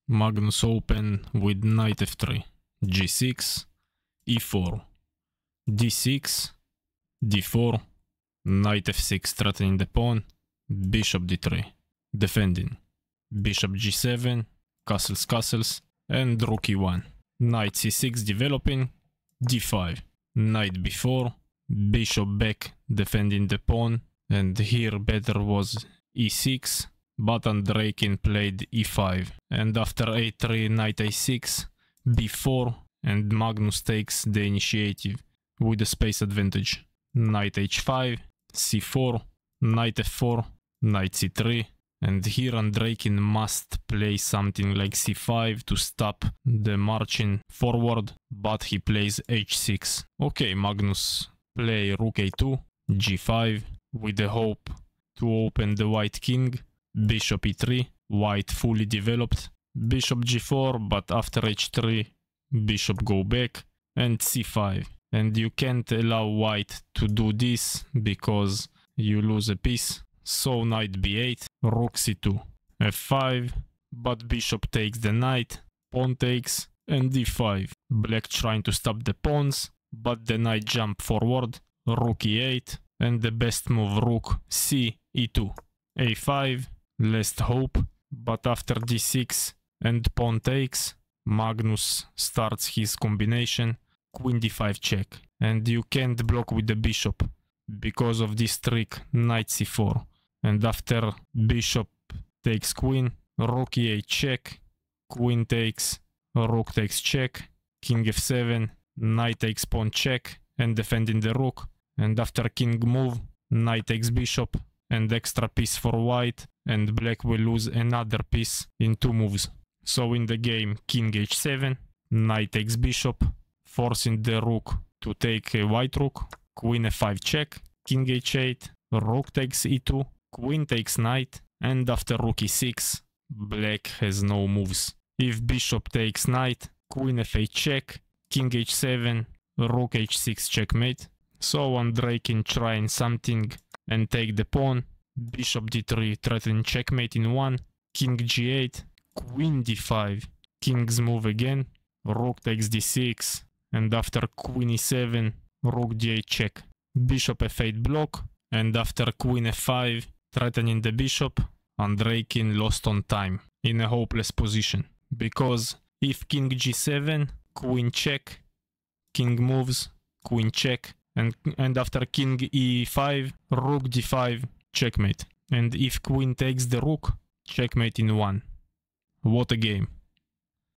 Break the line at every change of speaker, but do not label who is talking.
Magnus open with knight f3, g6, e4, d6, d4, knight f6 threatening the pawn, bishop d3, defending, bishop g7, castles, and rook e1, knight c6 developing, d5, knight b4, bishop back defending the pawn, and here better was e6, but Andreikin played e5, and after a3 knight a6, b4, and Magnus takes the initiative with the space advantage. Knight h5, c4, knight f4, knight c3, and here Andreikin must play something like c5 to stop the marching forward, but he plays h6. Okay, Magnus play rook a2, g5, with the hope to open the white king, bishop e3, white fully developed, bishop g4, but after h3, bishop go back, and c5. And you can't allow white to do this because you lose a piece. So knight b8, rook c2, f5, but bishop takes the knight, pawn takes, and d5. Black trying to stop the pawns, but the knight jump forward, rook e8, and the best move rook c e2, a5, last hope, but after d6 and pawn takes, Magnus starts his combination, queen d5 check, and you can't block with the bishop because of this trick, knight c4, and after bishop takes queen, rook e8 check, queen takes, rook takes check, king f7, knight takes pawn check, and defending the rook, and after king move, knight takes bishop, and extra piece for white, and black will lose another piece in 2 moves. So in the game, king h7, knight takes bishop, forcing the rook to take a white rook, queen f5 check, king h8, rook takes e2, queen takes knight, and after rook e6, black has no moves. If bishop takes knight, queen f8 check, king h7, rook h6 checkmate. So Andreikin trying something and take the pawn, bishop d3 threatening checkmate in 1, king g8, queen d5, king's move again, rook takes d6, and after queen e7, rook d8 check, bishop f8 block, and after queen f5 threatening the bishop, Andreikin lost on time in a hopeless position, because if king g7, queen check, king moves, queen check, and after king e5, rook d5, checkmate, and if queen takes the rook, checkmate in 1. What a game.